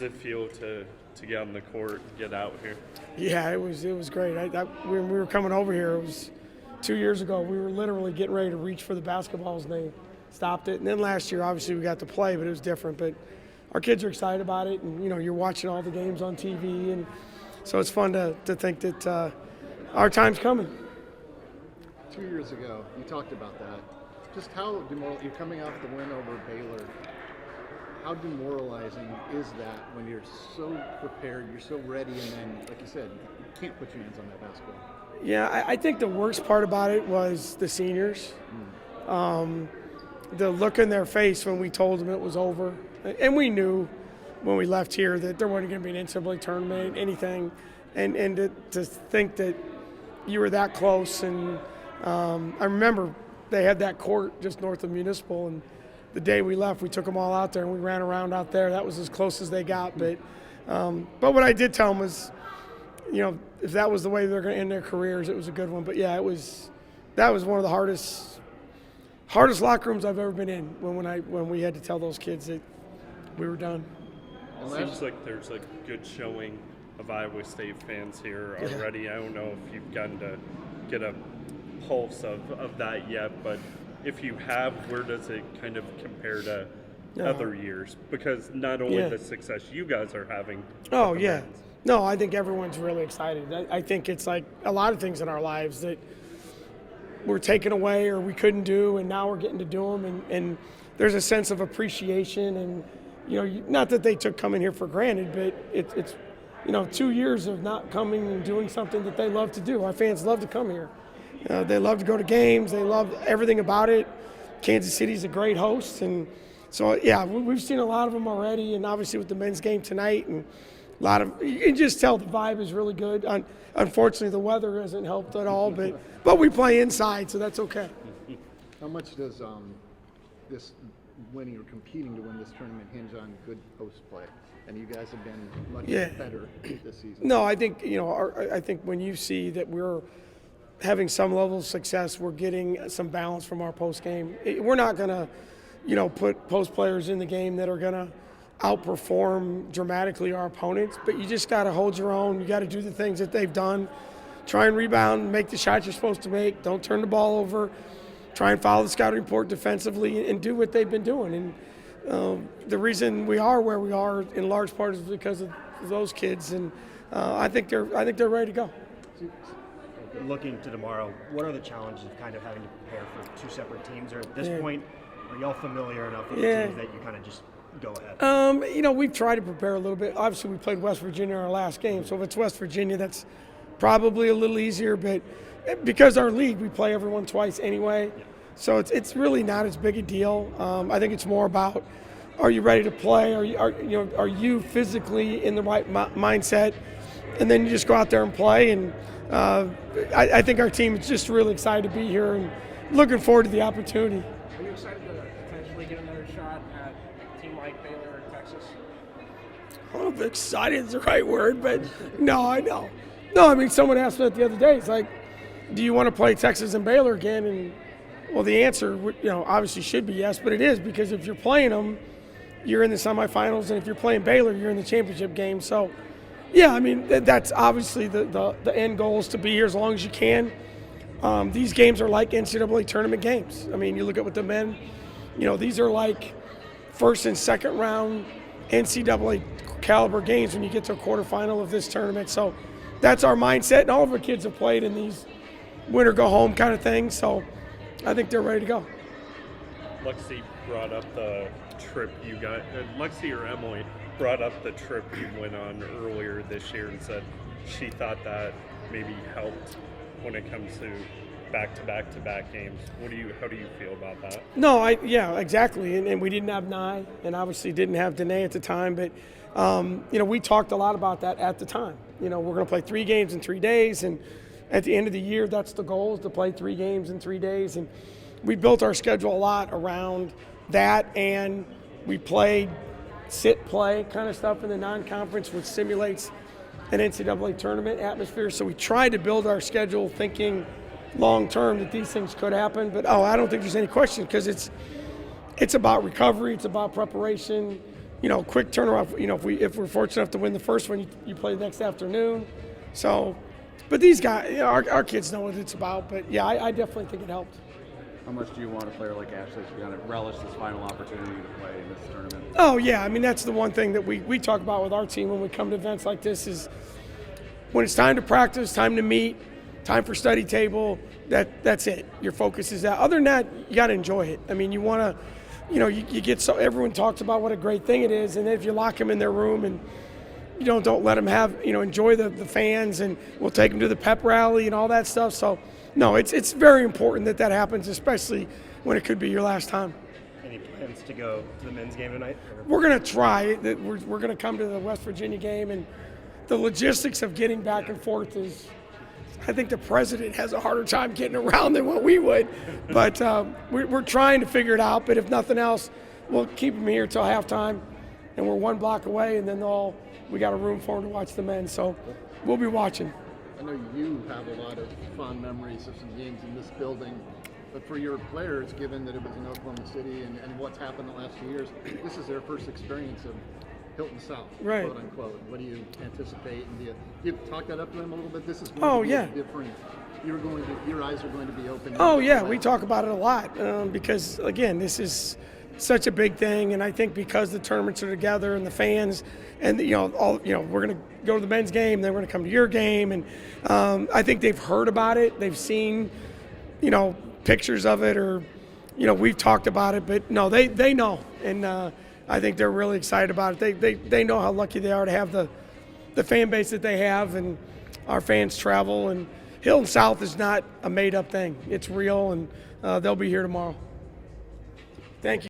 Does it feel to get on the court and get out here? Yeah, it was great. When we were coming over here, it was 2 years ago. We were literally getting ready to reach for the basketballs, and they stopped it. And then last year, obviously, we got to play, but it was different. But our kids are excited about it, and you're watching all the games on TV, and so it's fun to think that our time's coming. 2 years ago, you talked about that. Just how you're coming off the win over Baylor. How demoralizing is that when you're so prepared, you're so ready, and then, like you said, you can't put your hands on that basketball? Yeah, I think the worst part about it was the seniors. The look in their face when we told them it was over. And we knew when we left here that there wasn't going to be an NCAA tournament, anything. And to think that you were that close. And I remember they had that court just north of Municipal, and the day we left, we took them all out there and we ran around out there. That was as close as they got. But what I did tell them was, if that was the way they're going to end their careers, it was a good one. But yeah, that was one of the hardest locker rooms I've ever been in when we had to tell those kids that we were done. It seems like there's a good showing of Iowa State fans here already. I don't know if you've gotten to get a pulse of that yet, but if you have, where does it kind of compare to other years? Because not only the success you guys are having. Oh, yeah. No, I think everyone's really excited. I think it's like a lot of things in our lives that were taken away or we couldn't do, and now we're getting to do them. And there's a sense of appreciation. And, not that they took coming here for granted, but it's 2 years of not coming and doing something that they love to do. Our fans love to come here. They love to go to games. They love everything about it. Kansas City's a great host. And so, yeah, we've seen a lot of them already. And obviously with the men's game tonight, and you can just tell the vibe is really good. Unfortunately, the weather hasn't helped at all, but we play inside, so that's okay. How much does this winning or competing to win this tournament hinge on good post play? And you guys have been much better this season. No, I think, I think when you see that we're having some level of success, we're getting some balance from our post game. We're not going to, put post players in the game that are going to outperform dramatically our opponents, but you just got to hold your own. You got to do the things that they've done. Try and rebound, make the shots you're supposed to make. Don't turn the ball over. Try and follow the scouting report defensively and do what they've been doing. And the reason we are where we are in large part is because of those kids, and I think they're ready to go. Looking to tomorrow, what are the challenges of kind of having to prepare for two separate teams? Or at this point, are y'all familiar enough with the teams that you kind of just go ahead? We've tried to prepare a little bit. Obviously, we played West Virginia in our last game, so if it's West Virginia, that's probably a little easier. But because our league, we play everyone twice anyway, so it's really not as big a deal. I think it's more about, are you ready to play? Are you physically in the right mindset? And then you just go out there and play. And I think our team is just really excited to be here and looking forward to the opportunity. Are you excited to potentially get another shot at a team like Baylor or Texas? I don't know if excited is the right word, but no, I know. No, I mean, someone asked me that the other day. It's like, do you want to play Texas and Baylor again? And, well, the answer, obviously should be yes, but it is, because if you're playing them, you're in the semifinals, and if you're playing Baylor, you're in the championship game. So, yeah, I mean, that's obviously the end goal is to be here as long as you can. These games are like NCAA tournament games. I mean, you look at what the men, these are like first and second round NCAA caliber games when you get to a quarterfinal of this tournament. So that's our mindset, and all of our kids have played in these win or go home kind of things. So I think they're ready to go. Lexi brought up the trip you got. Lexi or Emily brought up the trip you went on earlier this year and said she thought that maybe helped when it comes to back-to-back games. How do you feel about that? No, exactly. And we didn't have Nye, and obviously didn't have Danae at the time. But we talked a lot about that at the time. We're going to play 3 games in 3 days, and at the end of the year, that's the goal, is to play 3 games in 3 days. And we built our schedule a lot around that, and we played sit-play kind of stuff in the non-conference, which simulates an NCAA tournament atmosphere. So we tried to build our schedule thinking long-term that these things could happen. But, I don't think there's any question, because it's about recovery. It's about preparation. quick turnaround. If we're fortunate enough to win the first one, you play the next afternoon. So, but these guys, our kids know what it's about. But yeah, I definitely think it helped. How much do you want a player like Ashley to kind of relish this final opportunity to play in this tournament? Oh yeah, I mean that's the one thing that we talk about with our team when we come to events like this is when it's time to practice, time to meet, time for study table. That's it. Your focus is that. Other than that, you got to enjoy it. I mean, you want to, you get so everyone talks about what a great thing it is, and then if you lock them in their room and don't let them have enjoy the fans, and we'll take them to the pep rally and all that stuff. So. No, it's very important that happens, especially when it could be your last time. Any plans to go to the men's game tonight? We're going to try. We're going to come to the West Virginia game, and the logistics of getting back and forth is, I think the president has a harder time getting around than what we would. But we're trying to figure it out. But if nothing else, we'll keep them here till halftime, and we're one block away, and then we got a room for them to watch the men. So we'll be watching. I know you have a lot of fond memories of some games in this building, but for your players, given that it was in Oklahoma City and what's happened the last few years, this is their first experience of Hilton South, right. quote unquote. What do you anticipate? And do you talk that up to them a little bit? This is going to be different. Your eyes are going to be open. Oh yeah, we talk about it a lot because again, this is such a big thing, and I think because the tournaments are together and the fans, and we're going to go to the men's game, then we're going to come to your game, and I think they've heard about it, they've seen, pictures of it, or we've talked about it, but no, they know, and I think they're really excited about it. They know how lucky they are to have the fan base that they have, and our fans travel, and Hilton South is not a made up thing. It's real, and they'll be here tomorrow. Thank you.